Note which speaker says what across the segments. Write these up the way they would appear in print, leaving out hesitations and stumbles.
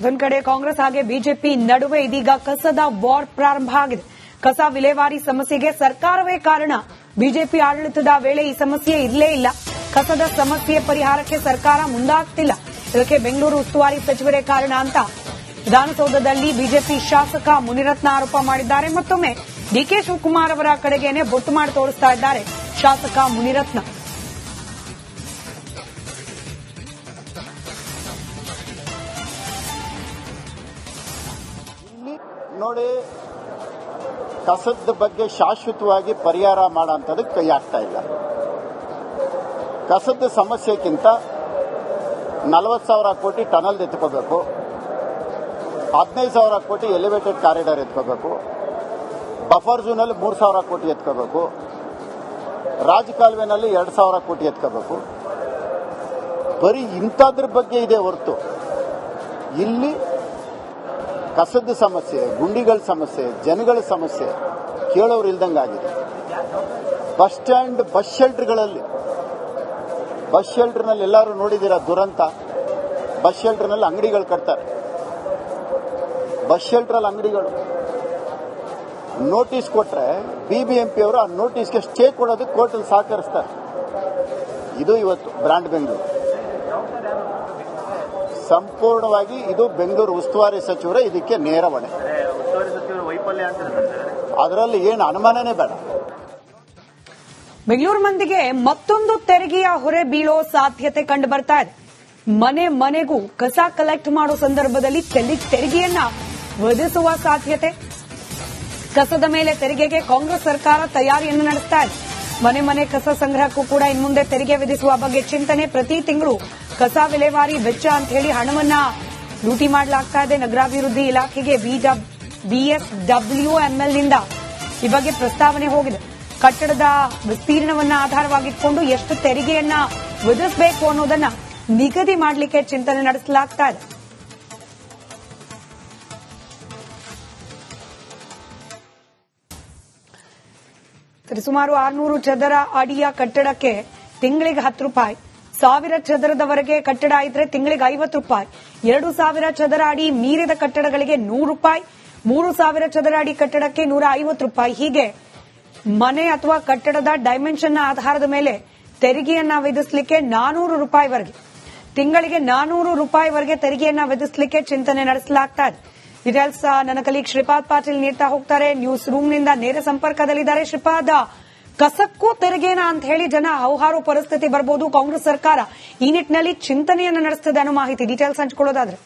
Speaker 1: ಒಂದ್ ಕಡೆ ಕಾಂಗ್ರೆಸ್ ಹಾಗೆ ಬಿಜೆಪಿ ನಡುವೆ ಇದೀಗ ಕಸದ ವಾರ್ ಪ್ರಾರಂಭ ಆಗಿದೆ. ಕಸ ವಿಲೇವಾರಿ ಸಮಸ್ಯೆಗೆ ಸರ್ಕಾರವೇ ಕಾರಣ. ಬಿಜೆಪಿ ಆಡಳಿತದ ವೇಳೆ ಈ ಸಮಸ್ಯೆ ಇರಲೇ ಇಲ್ಲ. ಕಸದ ಸಮಸ್ಯೆ ಪರಿಹಾರಕ್ಕೆ ಸರ್ಕಾರ ಮುಂದಾಗ್ತಿಲ್ಲ. ಇದಕ್ಕೆ ಬೆಂಗಳೂರು ಉಸ್ತುವಾರಿ ಸಚಿವರೇ ಕಾರಣ ಅಂತ ವಿಧಾನಸೌಧದಲ್ಲಿ ಬಿಜೆಪಿ ಶಾಸಕ ಮುನಿರತ್ನ ಆರೋಪ ಮಾಡಿದ್ದಾರೆ. ಮತ್ತೊಮ್ಮೆ ಡಿಕೆ ಶಿವಕುಮಾರ್ ಅವರ ಕಡೆಗೇನೆ ಬೊಟ್ಟು ಮಾಡಿ ತೋರಿಸ್ತಾ ಇದ್ದಾರೆ ಶಾಸಕ ಮುನಿರತ್ನ.
Speaker 2: ನೋಡಿ, ಕಸದ ಬಗ್ಗೆ ಶಾಶ್ವತವಾಗಿ ಪರಿಹಾರ ಮಾಡೋಂಥದಕ್ಕೆ ಕೈ ಆಗ್ತಾ ಇಲ್ಲ. ಕಸದ ಸಮಸ್ಯೆಗಿಂತ 40,000 ಕೋಟಿ ಟನಲ್ ಎತ್ಕೋಬೇಕು, 15,000 ಕೋಟಿ ಎಲಿವೇಟೆಡ್ ಕಾರಿಡಾರ್ ಎತ್ಕೋಬೇಕು, ಬಫರ್ ಝೋನಲ್ಲಿ 3,000 ಕೋಟಿ ಎತ್ಕೋಬೇಕು, ರಾಜಕಾಲುವೆನಲ್ಲಿ 2,000 ಕೋಟಿ ಎತ್ಕೋಬೇಕು. ಬರೀ ಇಂಥದ್ರ ಬಗ್ಗೆ ಇದೆ ಹೊರತು ಇಲ್ಲಿ ಕಸದ ಸಮಸ್ಯೆ, ಗುಂಡಿಗಳ ಸಮಸ್ಯೆ, ಜನಗಳ ಸಮಸ್ಯೆ ಕೇಳೋರು ಇಲ್ದಂಗಾಗಿದೆ. ಬಸ್ ಸ್ಟ್ಯಾಂಡ್, ಬಸ್ ಶೆಲ್ಟರ್ನಲ್ಲಿ ಎಲ್ಲರೂ ನೋಡಿದ್ದೀರಾ ದುರಂತ. ಬಸ್ ಶೆಲ್ಟರ್ನಲ್ಲಿ ಅಂಗಡಿಗಳು ಕಟ್ತಾರೆ. ಬಸ್ ಶೆಲ್ಟರಲ್ಲಿ ಅಂಗಡಿಗಳು ನೋಟಿಸ್ ಕೊಟ್ರೆ ಬಿಬಿಎಂಪಿ ಅವರು ಆ ನೋಟಿಸ್ಗೆ ಸ್ಟೇ ಕೊಡೋದಕ್ಕೆ ಕೋರ್ಟಲ್ಲಿ ಸಹಕರಿಸ್ತಾರೆ. ಇದು ಇವತ್ತು ಬ್ರಾಂಡ್ ಬೆಂಗಳೂರು. ಸಂಪೂರ್ಣವಾಗಿ ಇದು ಬೆಂಗಳೂರು ಉಸ್ತುವಾರಿ ಸಚಿವರೇ ಇದಕ್ಕೆ ನೇರ ಹೊಣೆ. ಅದರಲ್ಲಿ ಏನು ಅನುಮಾನನೇ ಬೇಡ.
Speaker 1: ಬೆಂಗಳೂರು ಮಂದಿಗೆ ಮತ್ತೊಂದು ತೆರಿಗೆಯ ಹೊರೆ ಬೀಳೋ ಸಾಧ್ಯತೆ ಕಂಡು ಬರ್ತಾ ಇದೆ. ಮನೆ ಮನೆಗೂ ಕಸ ಕಲೆಕ್ಟ್ ಮಾಡೋ ಸಂದರ್ಭದಲ್ಲಿ ತೆರಿಗೆಯನ್ನ ವಿಧಿಸುವ ಸಾಧ್ಯತೆ. ಕಸದ ಮೇಲೆ ತೆರಿಗೆಗೆ ಕಾಂಗ್ರೆಸ್ ಸರ್ಕಾರ ತಯಾರಿಯನ್ನು ನಡೆಸ್ತಾ ಇದೆ. ಮನೆ ಮನೆ ಕಸ ಸಂಗ್ರಹಕ್ಕೂ ಕೂಡ ಇನ್ಮುಂದೆ ತೆರಿಗೆ ವಿಧಿಸುವ ಬಗ್ಗೆ ಚಿಂತನೆ. ಪ್ರತಿ ತಿಂಗಳು ಕಸ ವಿಲೇವಾರಿ ವೆಚ್ಚ ಅಂತ ಹೇಳಿ ಹಣವನ್ನ ಲೂಟಿ ಮಾಡಲಾಗ್ತಾ ಇದೆ. ನಗರಾಭಿವೃದ್ಧಿ ಇಲಾಖೆಗೆ BSWMLನಿಂದ ಈ ಬಗ್ಗೆ ಪ್ರಸ್ತಾವನೆ ಹೋಗಿದೆ. ಕಟ್ಟಡದ ವಿಸ್ತೀರ್ಣವನ್ನ ಆಧಾರವಾಗಿಟ್ಕೊಂಡು ಎಷ್ಟು ತೆರಿಗೆಯನ್ನ ವಿಧಿಸಬೇಕು ಅನ್ನೋದನ್ನ ನಿಗದಿ ಮಾಡಲಿಕ್ಕೆ ಚಿಂತನೆ ನಡೆಸಲಾಗ್ತಾ ಇದೆ. ಸುಮಾರು 600 ಚದರ ಅಡಿಯ ಕಟ್ಟಡಕ್ಕೆ ತಿಂಗಳಿಗೆ 10 ರೂಪಾಯಿ, 1000 ಚದರದವರೆಗೆ ಕಟ್ಟಡ ಇದ್ರೆ ತಿಂಗಳಿಗೆ 50 ರೂಪಾಯಿ, 2000 ಚದರ ಅಡಿ ಮೀರಿದ ಕಟ್ಟಡಗಳಿಗೆ 100 ರೂಪಾಯಿ, 3000 ಚದರ ಅಡಿ ಕಟ್ಟಡಕ್ಕೆ 150 ರೂಪಾಯಿ. ಹೀಗೆ ಮನೆ ಅಥವಾ ಕಟ್ಟಡದ ಡೈಮೆನ್ಷನ್ನ ಆಧಾರದ ಮೇಲೆ ತೆರಿಗೆಯನ್ನ ವಿಧಿಸಲಿಕ್ಕೆ 400 ರೂಪಾಯಿವರೆಗೆ, ತಿಂಗಳಿಗೆ 400 ರೂಪಾಯಿವರೆಗೆ ತೆರಿಗೆಯನ್ನ ವಿಧಿಸಲಿಕ್ಕೆ ಚಿಂತನೆ ನಡೆಸಲಾಗ್ತಾ ಇದೆ. ಡೀಟೇಲ್ಸ್ ನನ್ನ ಕಲೀಗ್ ಶ್ರೀಪಾದ್ ಪಾಟೀಲ್ ನೀಡ್ತಾ ಹೋಗ್ತಾರೆ. ನ್ಯೂಸ್ ರೂಮ್ನಿಂದ ನೇರ ಸಂಪರ್ಕದಲ್ಲಿದ್ದಾರೆ. ಶ್ರೀಪಾದ್, ಕಸಕ್ಕೂ ತೆರಿಗೆನ ಅಂತ ಹೇಳಿ ಜನ ಹೌಹಾರು ಪರಿಸ್ಥಿತಿ ಬರಬಹುದು. ಕಾಂಗ್ರೆಸ್ ಸರ್ಕಾರ ಈ ನಿಟ್ಟಿನಲ್ಲಿ ಚಿಂತನೆಯನ್ನು ನಡೆಸುತ್ತದೆ ಅನ್ನೋ ಮಾಹಿತಿ. ಡೀಟೇಲ್ಸ್ ಹಂಚಿಕೊಳ್ಳೋದಾದ್ರೆ.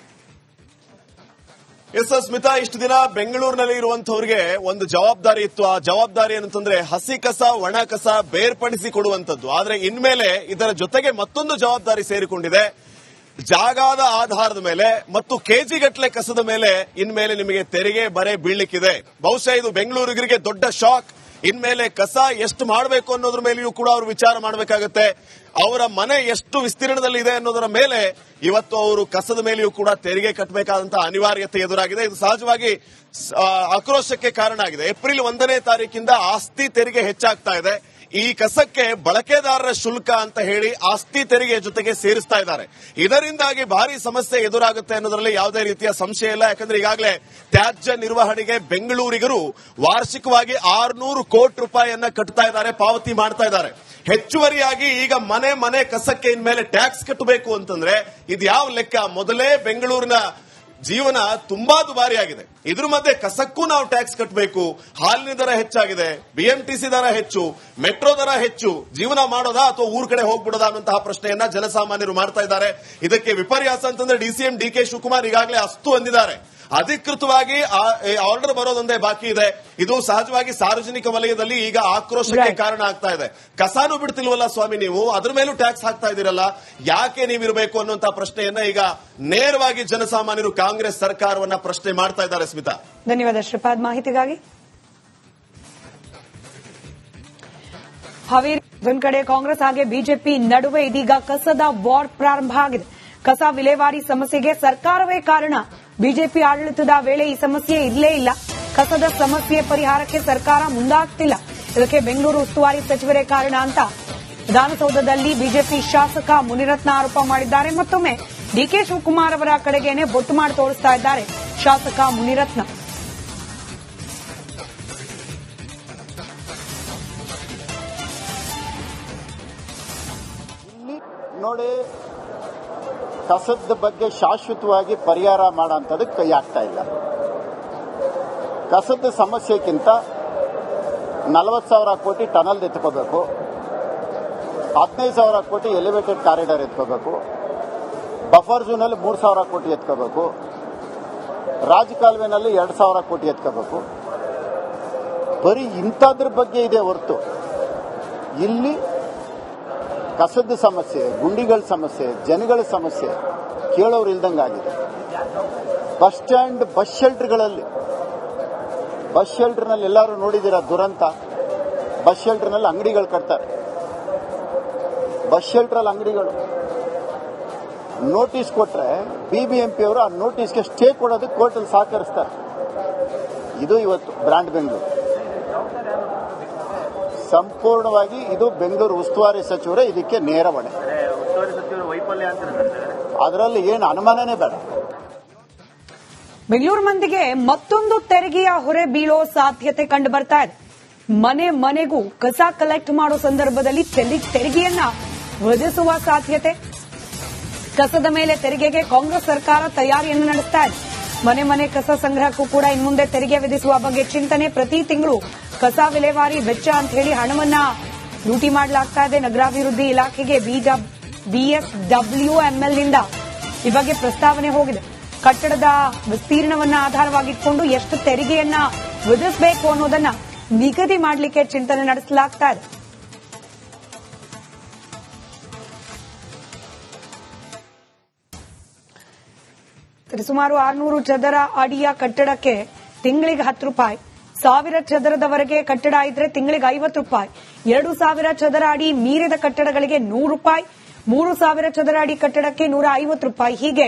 Speaker 3: ಎಸ್ ಸ್ಮಿತಾ, ಇಷ್ಟು ದಿನ ಬೆಂಗಳೂರಿನಲ್ಲಿ ಇರುವಂತವರಿಗೆ ಒಂದು ಜವಾಬ್ದಾರಿ ಇತ್ತು. ಆ ಜವಾಬ್ದಾರಿ ಏನಂತಂದ್ರೆ ಹಸಿ ಕಸ, ಒಣ ಕಸ ಬೇರ್ಪಡಿಸಿ ಕೊಡುವಂತದ್ದು. ಆದ್ರೆ ಇನ್ಮೇಲೆ ಇದರ ಜೊತೆಗೆ ಮತ್ತೊಂದು ಜವಾಬ್ದಾರಿ ಸೇರಿಕೊಂಡಿದೆ. ಜಾಗದ ಆಧಾರದ ಮೇಲೆ ಮತ್ತು ಕೆಜಿಗಟ್ಟಲೆ ಕಸದ ಮೇಲೆ ಇನ್ಮೇಲೆ ನಿಮಗೆ ತೆರಿಗೆ ಬರೆ ಬೀಳ್ಲಿಕ್ಕಿದೆ. ಬಹುಶಃ ಇದು ಬೆಂಗಳೂರಿಗರಿಗೆ ದೊಡ್ಡ ಶಾಕ್. ಇನ್ಮೇಲೆ ಕಸ ಎಷ್ಟು ಮಾಡಬೇಕು ಅನ್ನೋದ್ರ ಮೇಲೆಯೂ ಕೂಡ ಅವರು ವಿಚಾರ ಮಾಡಬೇಕಾಗುತ್ತೆ. ಅವರ ಮನೆ ಎಷ್ಟು ವಿಸ್ತೀರ್ಣದಲ್ಲಿ ಇದೆ ಅನ್ನೋದರ ಮೇಲೆ ಇವತ್ತು ಅವರು ಕಸದ ಮೇಲೆಯೂ ಕೂಡ ತೆರಿಗೆ ಕಟ್ಟಬೇಕಾದಂತಹ ಅನಿವಾರ್ಯತೆ ಎದುರಾಗಿದೆ. ಇದು ಸಹಜವಾಗಿ ಆಕ್ರೋಶಕ್ಕೆ ಕಾರಣ ಆಗಿದೆ. ಏಪ್ರಿಲ್ 1ನೇ ತಾರೀಕಿಂದ ಆಸ್ತಿ ತೆರಿಗೆ ಹೆಚ್ಚಾಗ್ತಾ ಇದೆ. ಈ ಕಸಕ್ಕೆ ಬಳಕೆದಾರರ ಶುಲ್ಕ ಅಂತ ಹೇಳಿ ಆಸ್ತಿ ತೆರಿಗೆ ಜೊತೆಗೆ ಸೇರಿಸ್ತಾ ಇದ್ದಾರೆ. ಇದರಿಂದಾಗಿ ಭಾರಿ ಸಮಸ್ಯೆ ಎದುರಾಗುತ್ತೆ ಅನ್ನೋದ್ರಲ್ಲಿ ಯಾವುದೇ ರೀತಿಯ ಸಂಶಯ ಇಲ್ಲ. ಯಾಕಂದ್ರೆ ಈಗಾಗಲೇ ತ್ಯಾಜ್ಯ ನಿರ್ವಹಣೆಗೆ ಬೆಂಗಳೂರಿಗರು ವಾರ್ಷಿಕವಾಗಿ 600 ಕೋಟಿ ರೂಪಾಯಿಯನ್ನ ಕಟ್ತಾ ಇದ್ದಾರೆ, ಪಾವತಿ ಮಾಡ್ತಾ ಇದ್ದಾರೆ. ಹೆಚ್ಚುವರಿಯಾಗಿ ಈಗ ಮನೆ ಕಸಕ್ಕೆ ಇನ್ಮೇಲೆ ಟ್ಯಾಕ್ಸ್ ಕಟ್ಟಬೇಕು ಅಂತಂದ್ರೆ ಇದು ಯಾವ ಲೆಕ್ಕ? ಮೊದಲೇ ಬೆಂಗಳೂರಿನ ಜೀವನ ತುಂಬಾ ದುಬಾರಿಯಾಗಿದೆ. ಇದ್ರ ಮಧ್ಯೆ ಕಸಕ್ಕೂ ನಾವು ಟ್ಯಾಕ್ಸ್ ಕಟ್ಟಬೇಕು. ಹಾಲಿನ ದರ ಹೆಚ್ಚಾಗಿದೆ, ಬಿಎಂಟಿಸಿ ದರ ಹೆಚ್ಚು, ಮೆಟ್ರೋ ದರ ಹೆಚ್ಚು. ಜೀವನ ಮಾಡೋದಾ ಅಥವಾ ಊರ್ ಕಡೆ ಹೋಗ್ಬಿಡೋದಾ ಅನ್ನುವಂತಹ ಪ್ರಶ್ನೆಯನ್ನ ಜನಸಾಮಾನ್ಯರು ಮಾಡ್ತಾ ಇದ್ದಾರೆ. ಇದಕ್ಕೆ ವಿಪರ್ಯಾಸ ಅಂತಂದ್ರೆ ಡಿಸಿಎಂ ಡಿಕೆ ಶಿವಕುಮಾರ್ ಈಗಾಗಲೇ ಅಸ್ತು ಅಂದಿದ್ದಾರೆ. ಅಧಿಕೃತವಾಗಿ ಆರ್ಡರ್ ಬರೋದೊಂದೇ ಬಾಕಿ ಇದೆ. ಇದು ಸಹಜವಾಗಿ ಸಾರ್ವಜನಿಕ ವಲಯದಲ್ಲಿ ಈಗ ಆಕ್ರೋಶಕ್ಕೆ ಕಾರಣ ಆಗ್ತಾ ಇದೆ. ಕಸಾನು ಬಿಡ್ತಿಲ್ವಲ್ಲ ಸ್ವಾಮಿ ನೀವು, ಅದ್ರ ಮೇಲೂ ಟ್ಯಾಕ್ಸ್ ಹಾಕ್ತಾ ಇದೀರಲ್ಲ, ಯಾಕೆ ನೀವಿರಬೇಕು ಅನ್ನುವಂತಹ ಪ್ರಶ್ನೆಯನ್ನ ಈಗ ನೇರವಾಗಿ ಜನಸಾಮಾನ್ಯರು ಕಾಂಗ್ರೆಸ್ ಸರ್ಕಾರವನ್ನ ಪ್ರಶ್ನೆ ಮಾಡ್ತಾ ಇದ್ದಾರೆ. ಸ್ಮಿತಾ,
Speaker 1: ಧನ್ಯವಾದ ಶ್ರೀಪಾದ್ ಮಾಹಿತಿಗಾಗಿ. ಹಾವೇರಿ ಒಂದ್ ಕಡೆ ಕಾಂಗ್ರೆಸ್ ಹಾಗೆ ಬಿಜೆಪಿ ನಡುವೆ ಇದೀಗ ಕಸದ ವಾರ್ ಪ್ರಾರಂಭ ಆಗಿದೆ. ಕಸ ವಿಲೇವಾರಿ ಸಮಸ್ಯೆಗೆ ಸರ್ಕಾರವೇ ಕಾರಣ. ಬಿಜೆಪಿ ಆಡಳಿತದ ವೇಳೆ ಈ ಸಮಸ್ಯೆ ಇರಲೇ ಇಲ್ಲ. ಕಸದ ಸಮಸ್ಯೆ ಪರಿಹಾರಕ್ಕೆ ಸರ್ಕಾರ ಮುಂದಾಗ್ತಿಲ್ಲ. ಇದಕ್ಕೆ ಬೆಂಗಳೂರು ಉಸ್ತುವಾರಿ ಸಚಿವರೇ ಕಾರಣ ಅಂತ ವಿಧಾನಸೌಧದಲ್ಲಿ ಬಿಜೆಪಿ ಶಾಸಕ ಮುನಿರತ್ನ ಆರೋಪ ಮಾಡಿದ್ದಾರೆ. ಮತ್ತೊಮ್ಮೆ ಡಿಕೆ ಶಿವಕುಮಾರ್ ಅವರ ಕಡೆಗೇನೆ ಬೊಟ್ಟು ಮಾಡಿ ತೋರಿಸ್ತಾ ಇದ್ದಾರೆ ಶಾಸಕ ಮುನಿರತ್ನ.
Speaker 2: ಇಲ್ಲಿ ನೋಡಿ, ಕಸದ ಬಗ್ಗೆ ಶಾಶ್ವತವಾಗಿ ಪರಿಹಾರ ಮಾಡೋಂಥದ್ದಕ್ಕೆ ಕೈ ಆಗ್ತಾ ಇಲ್ಲ. ಕಸದ ಸಮಸ್ಯೆಗಿಂತ 40,000 ಕೋಟಿ ಟನಲ್ ಎತ್ಕೋಬೇಕು, 15,000 ಕೋಟಿ ಎಲಿವೇಟೆಡ್ ಕಾರಿಡಾರ್ ಎತ್ಕೋಬೇಕು, ಬಫರ್ ಝೋನಲ್ಲಿ 3,000 ಕೋಟಿ ಎತ್ಕೋಬೇಕು, ರಾಜಕಾಲುವೆನಲ್ಲಿ 2,000 ಕೋಟಿ ಎತ್ಕೋಬೇಕು. ಬರೀ ಇಂಥದ್ರ ಬಗ್ಗೆ ಇದೆ ಹೊರತು ಇಲ್ಲಿ ಕಸದ ಸಮಸ್ಯೆ, ಗುಂಡಿಗಳ ಸಮಸ್ಯೆ, ಜನಗಳ ಸಮಸ್ಯೆ ಕೇಳೋರು ಇಲ್ದಂಗಾಗಿದೆ. ಬಸ್ ಸ್ಟ್ಯಾಂಡ್, ಬಸ್ ಶೆಲ್ಟರ್ಗಳಲ್ಲಿ, ಬಸ್ ಶೆಲ್ಟರ್ನಲ್ಲಿ ಎಲ್ಲರೂ ನೋಡಿದ್ದೀರಾ ದುರಂತ. ಬಸ್ ಶೆಲ್ಟರ್ನಲ್ಲಿ ಅಂಗಡಿಗಳು ಕಟ್ತಾರೆ, ಬಸ್ ಶೆಲ್ಟರಲ್ಲಿ ಅಂಗಡಿಗಳು. ನೋಟಿಸ್ ಕೊಟ್ರೆ BBMP ಅವರು ಆ ನೋಟಿಸ್ಗೆ ಸ್ಟೇ ಕೊಡೋದಕ್ಕೆ ಕೋರ್ಟಲ್ಲಿ ಸಹಕರಿಸ್ತಾರೆ. ಇದು ಇವತ್ತು ಬ್ರ್ಯಾಂಡ್ ಬೆಂಗಳೂರು. ಸಂಪೂರ್ಣವಾಗಿ ಇದು ಬೆಂಗಳೂರು ಉಸ್ತುವಾರಿ ಸಚಿವರೇ ಇದಕ್ಕೆ ನೇರ ಹೊಣೆ. ಅದರಲ್ಲಿ ಏನು ಅನುಮಾನನೇ ಬೇಡ.
Speaker 1: ಬೆಂಗಳೂರು ಮಂದಿಗೆ ಮತ್ತೊಂದು ತೆರಿಗೆಯ ಹೊರೆ ಬೀಳೋ ಸಾಧ್ಯತೆ ಕಂಡು ಬರ್ತಾ ಇದೆ. ಮನೆ ಮನೆಗೂ ಕಸ ಕಲೆಕ್ಟ್ ಮಾಡೋ ಸಂದರ್ಭದಲ್ಲಿ ತೆರಿಗೆಯನ್ನ ವಿಧಿಸುವ ಸಾಧ್ಯತೆ. ಕಸದ ಮೇಲೆ ತೆರಿಗೆಗೆ ಕಾಂಗ್ರೆಸ್ ಸರ್ಕಾರ ತಯಾರಿಯನ್ನು ನಡೆಸ್ತಾ ಇದೆ. ಮನೆ ಮನೆ ಕಸ ಸಂಗ್ರಹಕ್ಕೂ ಕೂಡ ಇನ್ಮುಂದೆ ತೆರಿಗೆ ವಿಧಿಸುವ ಬಗ್ಗೆ ಚಿಂತನೆ. ಪ್ರತಿ ತಿಂಗಳು ಕಸ ವಿಲೇವಾರಿ ವೆಚ್ಚ ಅಂತ ಹೇಳಿ ಹಣವನ್ನ ಲೂಟಿ ಮಾಡಲಾಗ್ತಾ ಇದೆ. ನಗರಾಭಿವೃದ್ಧಿ ಇಲಾಖೆಗೆ BSWMLನಿಂದ ಈ ಬಗ್ಗೆ ಪ್ರಸ್ತಾವನೆ ಹೋಗಿದೆ. ಕಟ್ಟಡದ ವಿಸ್ತೀರ್ಣವನ್ನ ಆಧಾರವಾಗಿಟ್ಕೊಂಡು ಎಷ್ಟು ತೆರಿಗೆಯನ್ನ ವಿಧಿಸಬೇಕು ಅನ್ನೋದನ್ನ ನಿಗದಿ ಮಾಡಲಿಕ್ಕೆ ಚಿಂತನೆ ನಡೆಸಲಾಗ್ತಾ ಇದೆ. ಸುಮಾರು 600 ಚದರ ಅಡಿಯ ಕಟ್ಟಡಕ್ಕೆ ತಿಂಗಳಿಗೆ 10 ರೂಪಾಯಿ, 1000 ಚದರದವರೆಗೆ ಕಟ್ಟಡ ಇದ್ರೆ ತಿಂಗಳಿಗೆ 50 ರೂಪಾಯಿ, 2000 ಚದರ ಅಡಿ ಮೀರಿದ ಕಟ್ಟಡಗಳಿಗೆ 100 ರೂಪಾಯಿ, 3000 ಚದರ ಅಡಿ ಕಟ್ಟಡಕ್ಕೆ 150 ರೂಪಾಯಿ. ಹೀಗೆ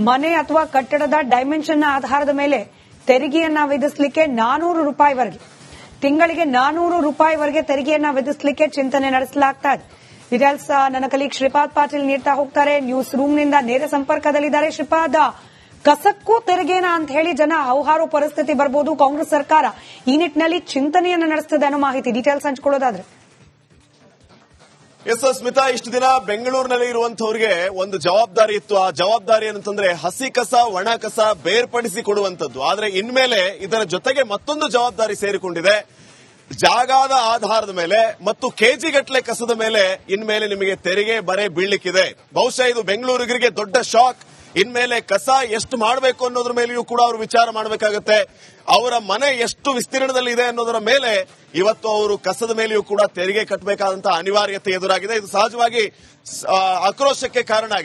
Speaker 1: ಮನೆ ಅಥವಾ ಕಟ್ಟಡದ ಡೈಮೆನ್ಷನ್ ಆಧಾರದ ಮೇಲೆ ತೆರಿಗೆಯನ್ನ ವಿಧಿಸಲಿಕ್ಕೆ 400 ರೂಪಾಯಿವರೆಗೆ, ತಿಂಗಳಿಗೆ 400 ರೂಪಾಯಿವರೆಗೆ ತೆರಿಗೆಯನ್ನ ವಿಧಿಸಲಿಕ್ಕೆ ಚಿಂತನೆ ನಡೆಸಲಾಗ್ತಾ ಇದೆ. ಡೀಟೇಲ್ಸ್ ನನ್ನ ಕಲೀಗ್ ಶ್ರೀಪಾದ್ ಪಾಟೀಲ್ ನೀಡ್ತಾ ಹೋಗ್ತಾರೆ. ನ್ಯೂಸ್ ರೂಮ್ನಿಂದ ನೇರ ಸಂಪರ್ಕದಲ್ಲಿದ್ದಾರೆ. ಶ್ರೀಪಾದ್, ಕಸಕ್ಕೂ ತೆರಿಗೆನ ಅಂತ ಹೇಳಿ ಜನ ಹೌಹಾರೋ ಪರಿಸ್ಥಿತಿ ಬರಬಹುದು. ಕಾಂಗ್ರೆಸ್ ಸರ್ಕಾರ ಈ ನಿಟ್ಟಿನಲ್ಲಿ ಚಿಂತನೆಯನ್ನು ನಡೆಸುತ್ತದೆ ಅನ್ನೋ ಮಾಹಿತಿ. ಡೀಟೇಲ್ಸ್ ಹಂಚಿಕೊಳ್ಳೋದಾದ್ರೆ.
Speaker 3: ಎಸ್ ಸ್ಮಿತಾ, ಇಷ್ಟು ದಿನ ಬೆಂಗಳೂರಿನಲ್ಲಿ ಇರುವಂತವರಿಗೆ ಒಂದು ಜವಾಬ್ದಾರಿ ಇತ್ತು. ಆ ಜವಾಬ್ದಾರಿ ಏನಂತಂದ್ರೆ ಹಸಿ ಕಸ, ಒಣ ಕಸ ಬೇರ್ಪಡಿಸಿ ಕೊಡುವಂತದ್ದು. ಆದ್ರೆ ಇನ್ಮೇಲೆ ಇದರ ಜೊತೆಗೆ ಮತ್ತೊಂದು ಜವಾಬ್ದಾರಿ ಸೇರಿಕೊಂಡಿದೆ. ಜಾಗದ ಆಧಾರದ ಮೇಲೆ ಮತ್ತು ಕೆಜಿಗಟ್ಟಲೆ ಕಸದ ಮೇಲೆ ಇನ್ಮೇಲೆ ನಿಮಗೆ ತೆರಿಗೆ ಬರೆ ಬೀಳ್ಲಿಕ್ಕಿದೆ. ಬಹುಶಃ ಇದು ಬೆಂಗಳೂರಿಗರಿಗೆ ದೊಡ್ಡ ಶಾಕ್. ಇನ್ಮೇಲೆ ಕಸ ಎಷ್ಟು ಮಾಡಬೇಕು ಅನ್ನೋದ್ರ ಮೇಲೆಯೂ ಕೂಡ ಅವರು ವಿಚಾರ ಮಾಡಬೇಕಾಗತ್ತೆ. ಅವರ ಮನೆ ಎಷ್ಟು ವಿಸ್ತೀರ್ಣದಲ್ಲಿ ಇದೆ ಅನ್ನೋದರ ಮೇಲೆ ಇವತ್ತು ಅವರು ಕಸದ ಮೇಲೆಯೂ ಕೂಡ ತೆರಿಗೆ ಕಟ್ಟಬೇಕಾದಂತಹ ಅನಿವಾರ್ಯತೆ ಎದುರಾಗಿದೆ. ಇದು ಸಹಜವಾಗಿ ಆಕ್ರೋಶಕ್ಕೆ ಕಾರಣ ಆಗಿದೆ.